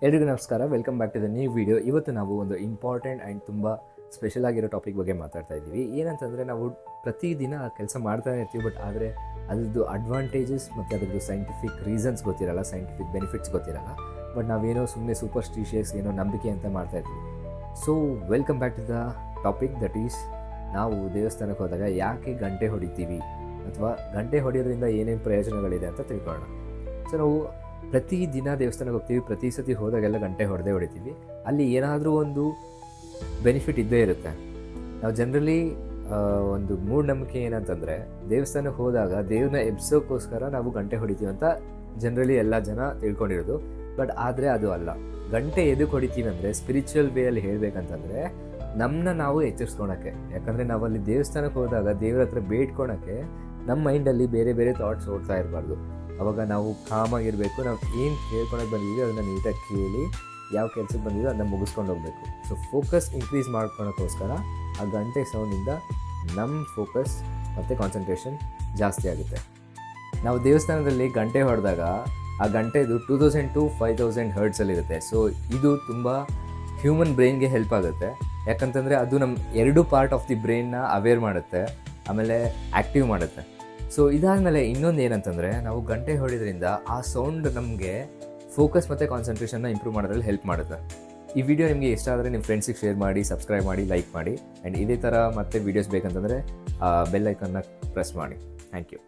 ಎಲ್ರಿಗೂ ನಮಸ್ಕಾರ, welcome back to the new video. ಇವತ್ತು ನಾವು ಒಂದು ಇಂಪಾರ್ಟೆಂಟ್ ಆ್ಯಂಡ್ ತುಂಬ ಸ್ಪೆಷಲ್ ಆಗಿರೋ ಟಾಪಿಕ್ ಬಗ್ಗೆ ಮಾತಾಡ್ತಾ ಇದ್ದೀವಿ. ಏನಂತಂದರೆ, ನಾವು ಪ್ರತಿದಿನ ಕೆಲಸ ಮಾಡ್ತಾನೆ ಇರ್ತೀವಿ, ಬಟ್ ಆದರೆ ಅದ್ರದ್ದು ಅಡ್ವಾಂಟೇಜಸ್ ಮತ್ತು ಅದರದ್ದು ಸೈಂಟಿಫಿಕ್ ರೀಸನ್ಸ್ ಗೊತ್ತಿರಲ್ಲ, ಸೈಂಟಿಫಿಕ್ ಬೆನಿಫಿಟ್ಸ್ ಗೊತ್ತಿರಲ್ಲ. ಬಟ್ ನಾವೇನೋ ಸುಮ್ಮನೆ ಸೂಪರ್ಸ್ಟಿಷಿಯಸ್ ಏನೋ ನಂಬಿಕೆ ಅಂತ ಮಾಡ್ತಾಯಿರ್ತೀವಿ. So welcome back to the topic, that is ನಾವು ದೇವಸ್ಥಾನಕ್ಕೆ ಹೋದಾಗ ಯಾಕೆ ಗಂಟೆ ಹೊಡಿತೀವಿ ಅಥವಾ ಗಂಟೆ ಹೊಡೆಯೋದ್ರಿಂದ ಏನೇನು ಪ್ರಯೋಜನಗಳಿದೆ ಅಂತ ತಿಳ್ಕೊಳ್ಳೋಣ. ಸೊ ನಾವು ಪ್ರತಿದಿನ ದೇವಸ್ಥಾನಕ್ಕೆ ಹೋಗ್ತೀವಿ, ಪ್ರತಿ ಸತಿ ಹೋದಾಗೆಲ್ಲ ಗಂಟೆ ಹೊಡೆತೀವಿ. ಅಲ್ಲಿ ಏನಾದರೂ ಒಂದು ಬೆನಿಫಿಟ್ ಇದ್ದೇ ಇರುತ್ತೆ. ನಾವು ಜನರಲಿ ಒಂದು ಮೂಢನಂಬಿಕೆ ಏನಂತಂದರೆ, ದೇವಸ್ಥಾನಕ್ಕೆ ಹೋದಾಗ ದೇವ್ರನ್ನ ಎಬ್ಸೋಕ್ಕೋಸ್ಕರ ನಾವು ಗಂಟೆ ಹೊಡಿತೀವಿ ಅಂತ ಜನರಲಿ ಎಲ್ಲ ಜನ ತಿಳ್ಕೊಂಡಿರೋದು. ಬಟ್ ಆದರೆ ಅದು ಅಲ್ಲ. ಗಂಟೆ ಎದಕ್ಕೆ ಹೊಡಿತೀವಿ ಅಂದರೆ, ಸ್ಪಿರಿಚುವಲ್ ವೇಯಲ್ಲಿ ಹೇಳಬೇಕಂತಂದರೆ ನಮ್ಮನ್ನ ನಾವು ಎಚ್ಚರಿಸ್ಕೊಳಕ್ಕೆ. ಯಾಕಂದರೆ ನಾವಲ್ಲಿ ದೇವಸ್ಥಾನಕ್ಕೆ ಹೋದಾಗ ದೇವ್ರ ಹತ್ರ ಬೇಡ್ಕೊಳಕ್ಕೆ ನಮ್ಮ ಮೈಂಡಲ್ಲಿ ಬೇರೆ ಬೇರೆ ಥಾಟ್ಸ್ ಓಡ್ತಾ ಇರಬಾರ್ದು. ಅವಾಗ ನಾವು ಕಾಮಾಗಿರಬೇಕು. ನಾವು ಏನು ಕೇಳ್ಕೊಳಕ್ಕೆ ಬಂದಿದ್ದೀವಿ ಅದನ್ನು ನೀಟಾಗಿ ಕೇಳಿ, ಯಾವ ಕೆಲಸಕ್ಕೆ ಬಂದಿದ್ದೀವಿ ಅದನ್ನು ಮುಗಿಸ್ಕೊಂಡು ಹೋಗಬೇಕು. ಸೊ ಫೋಕಸ್ ಇನ್ಕ್ರೀಸ್ ಮಾಡ್ಕೊಳಕ್ಕೋಸ್ಕರ ಆ ಗಂಟೆ ಸೌಂಡಿಂದ ನಮ್ಮ ಫೋಕಸ್ ಮತ್ತು ಕಾನ್ಸಂಟ್ರೇಷನ್ ಜಾಸ್ತಿ ಆಗುತ್ತೆ. ನಾವು ದೇವಸ್ಥಾನದಲ್ಲಿ ಗಂಟೆ ಹೊಡೆದಾಗ ಆ ಗಂಟೆದು 2000 to 5000 ಹರ್ಟ್ಸಲ್ಲಿರುತ್ತೆ. ಸೊ ಇದು ತುಂಬ ಹ್ಯೂಮನ್ ಬ್ರೈನ್ಗೆ ಹೆಲ್ಪ್ ಆಗುತ್ತೆ. ಯಾಕಂತಂದರೆ ಅದು ನಮ್ಮ 2 ಪಾರ್ಟ್ ಆಫ್ ದಿ ಬ್ರೈನ್ನ ಅವೇರ್ ಮಾಡುತ್ತೆ, ಆಮೇಲೆ ಆ್ಯಕ್ಟಿವ್ ಮಾಡುತ್ತೆ. ಸೊ ಇದಾದಮೇಲೆ ಇನ್ನೊಂದು ಏನಂತಂದರೆ, ನಾವು ಗಂಟೆ ಹೊಡೆಯೋದ್ರಿಂದ ಆ ಸೌಂಡ್ ನಮಗೆ ಫೋಕಸ್ ಮತ್ತು ಕಾನ್ಸಂಟ್ರೇಷನ್ನ ಇಂಪ್ರೂವ್ ಮಾಡೋದ್ರಲ್ಲಿ ಹೆಲ್ಪ್ ಮಾಡುತ್ತೆ. ಈ ವಿಡಿಯೋ ನಿಮಗೆ ಇಷ್ಟ ಆದರೆ ನಿಮ್ಮ ಫ್ರೆಂಡ್ಸಿಗೆ ಶೇರ್ ಮಾಡಿ, ಸಬ್ಸ್ಕ್ರೈಬ್ ಮಾಡಿ, ಲೈಕ್ ಮಾಡಿ. ಆ್ಯಂಡ್ ಇದೇ ಥರ ಮತ್ತೆ ವೀಡಿಯೋಸ್ ಬೇಕಂತಂದರೆ ಬೆಲ್ ಐಕನ್ನ ಪ್ರೆಸ್ ಮಾಡಿ. Thank you.